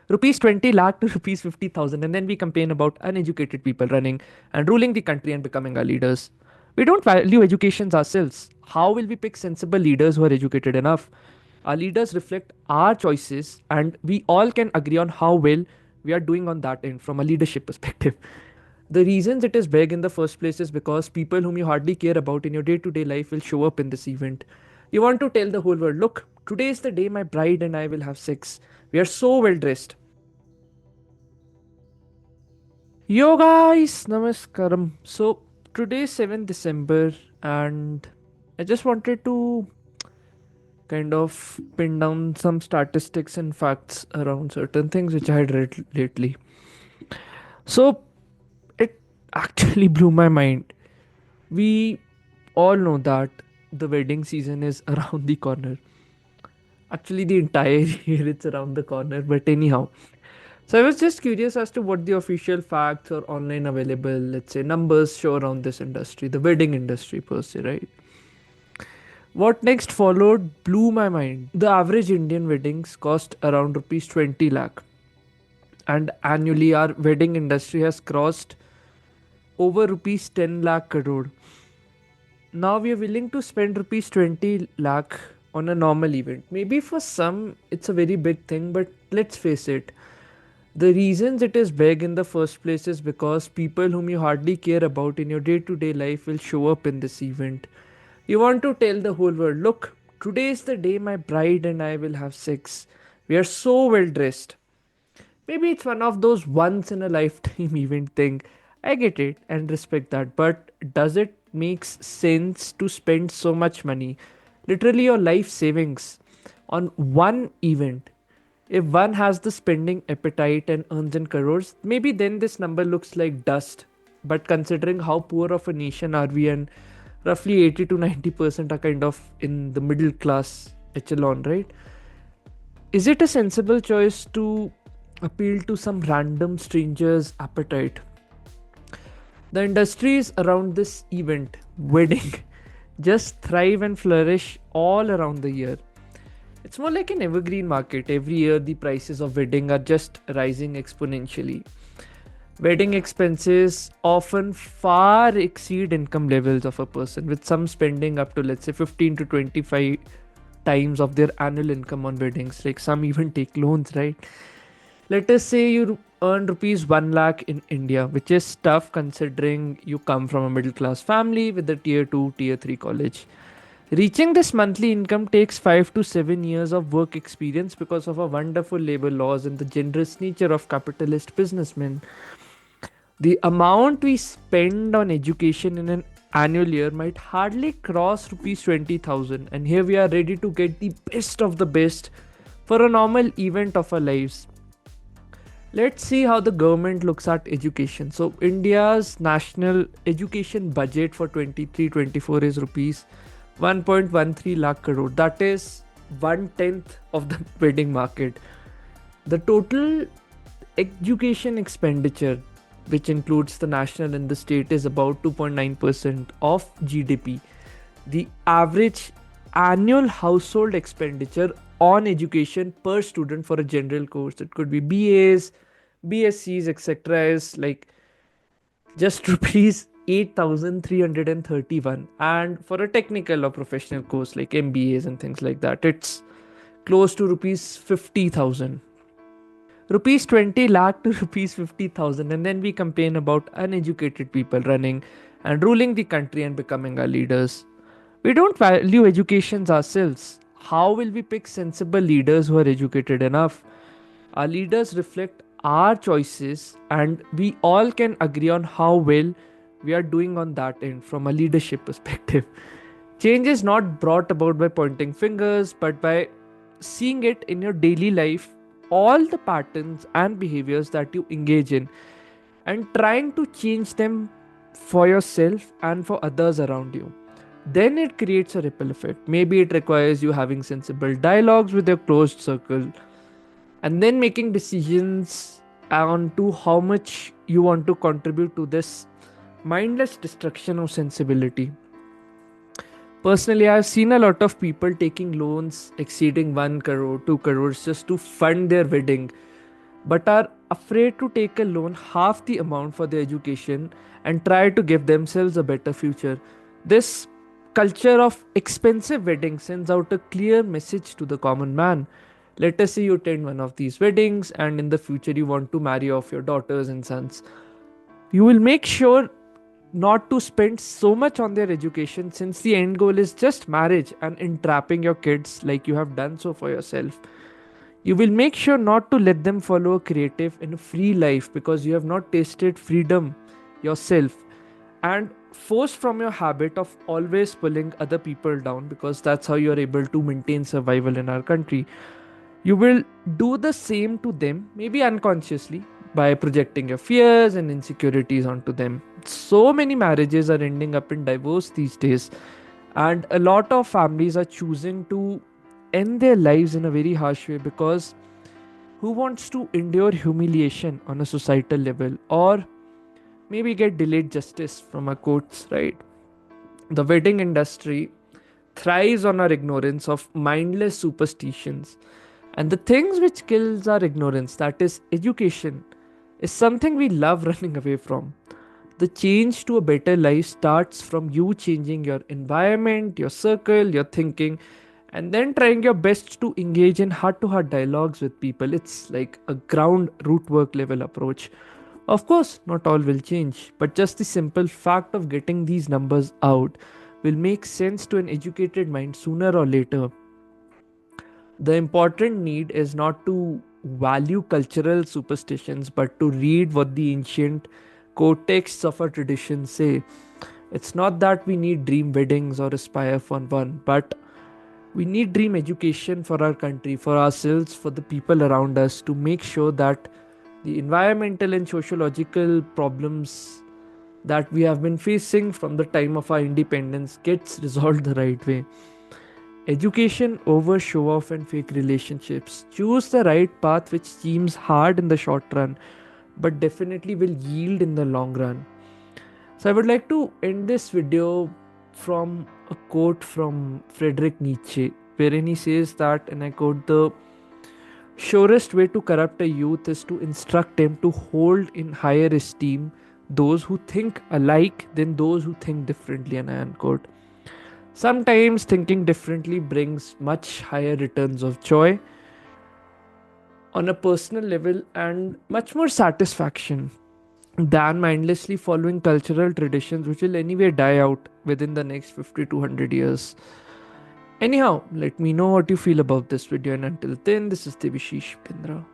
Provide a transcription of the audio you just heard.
rupees 20 lakh to rupees 50,000, and then we complain about uneducated people running and ruling the country and becoming our leaders. We don't value educations ourselves. How will we pick sensible leaders who are educated enough? Our leaders reflect our choices, and we all can agree on how well we are doing on that end from a leadership perspective. The reasons it is big in the first place is because people whom you hardly care about in your day to day life will show up in this event. You want to tell the whole world, look, today is the day my bride and I will have sex. We are so well dressed. Yo guys, namaskaram. So today is 7th December, and I just wanted to kind of pin down some statistics and facts around certain things which I had read lately. So it actually blew my mind. We all know that the wedding season is around the corner. Actually, the entire year it's around the corner, but anyhow. So I was just curious as to what the official facts or online available, let's say, numbers show around this industry, the wedding industry per se, right? What next followed blew my mind. The average Indian weddings cost around rupees 20 lakh, and annually our wedding industry has crossed over rupees 10 lakh crore. Now we are willing to spend rupees 20 lakh on a normal event. Maybe for some it's a very big thing, but let's face it. The reasons it is big in the first place is because people whom you hardly care about in your day to day life will show up in this event. You want to tell the whole world, look, today is the day my bride and I will have sex. We are so well dressed. Maybe it's one of those once in a lifetime event thing. I get it and respect that, but does it make sense to spend so much money, literally your life savings, on one event? If one has the spending appetite and earns in crores, maybe then this number looks like dust. But considering how poor of a nation are we, and roughly 80 to 90% are kind of in the middle class echelon, right? Is it a sensible choice to appeal to some random stranger's appetite? The industries around this event, wedding, just thrive and flourish all around the year. It's more like an evergreen market. Every year, the prices of wedding are just rising exponentially. Wedding expenses often far exceed income levels of a person, with some spending up to, let's say, 15 to 25 times of their annual income on weddings. Like some even take loans, right? Let us say you earn rupees 1 lakh in India, which is tough considering you come from a middle class family with a tier 2, tier 3 college. Reaching this monthly income takes 5 to 7 years of work experience because of our wonderful labor laws and the generous nature of capitalist businessmen. The amount we spend on education in an annual year might hardly cross rupees 20,000, and here we are ready to get the best of the best for a normal event of our lives. Let's see how the government looks at education. So, India's national education budget for 23-24 is rupees 1.13 lakh crore. That is one tenth of the wedding market. The total education expenditure, which includes the national and the state, is about 2.9% of GDP. The average annual household expenditure on education per student for a general course, it could be BAs, BScs, etc., is like just rupees 8,331. And for a technical or professional course like MBAs and things like that, it's close to rupees 50,000. Rupees 20 lakh to rupees 50,000, and then we complain about uneducated people running and ruling the country and becoming our leaders. We don't value educations ourselves. How will we pick sensible leaders who are educated enough? Our leaders reflect our choices, and we all can agree on how well we are doing on that end from a leadership perspective. Change is not brought about by pointing fingers, but by seeing it in your daily life, all the patterns and behaviors that you engage in, and trying to change them for yourself and for others around you. Then it creates a ripple effect. Maybe it requires you having sensible dialogues with your closed circle, and then making decisions on to how much you want to contribute to this mindless destruction of sensibility. Personally, I've seen a lot of people taking loans exceeding 1 crore, 2 crores just to fund their wedding. but are afraid to take a loan half the amount for their education and try to give themselves a better future. This culture of expensive weddings sends out a clear message to the common man. Let us say you attend one of these weddings and in the future you want to marry off your daughters and sons. You will make sure not to spend so much on their education since the end goal is just marriage and entrapping your kids like you have done so for yourself. You will make sure not to let them follow a creative and a free life because you have not tasted freedom yourself and forced from your habit of always pulling other people down because that's how you are able to maintain survival in our country. You will do the same to them, maybe unconsciously, by projecting your fears and insecurities onto them. So many marriages are ending up in divorce these days, and a lot of families are choosing to end their lives in a very harsh way because who wants to endure humiliation on a societal level or maybe get delayed justice from our courts, right? The wedding industry thrives on our ignorance of mindless superstitions. And the things which kills our ignorance, that is education, is something we love running away from. The change to a better life starts from you changing your environment, your circle, your thinking, and then trying your best to engage in heart to heart dialogues with people. It's like a ground root work level approach. Of course, not all will change, but just the simple fact of getting these numbers out will make sense to an educated mind sooner or later. The important need is not to value cultural superstitions, but to read what the ancient core texts of our tradition say. It's not that we need dream weddings or aspire for one, but we need dream education for our country, for ourselves, for the people around us to make sure that the environmental and sociological problems that we have been facing from the time of our independence gets resolved the right way. Education over show off and fake relationships. Choose the right path which seems hard in the short run but definitely will yield in the long run. So I would like to end this video from a quote from Friedrich Nietzsche, wherein he says that, and I quote, the surest way to corrupt a youth is to instruct him to hold in higher esteem those who think alike than those who think differently, and I unquote. Sometimes thinking differently brings much higher returns of joy on a personal level and much more satisfaction than mindlessly following cultural traditions which will anyway die out within the next 50 to 100 years. Anyhow, let me know what you feel about this video, and until then, this is Devashish Pindra.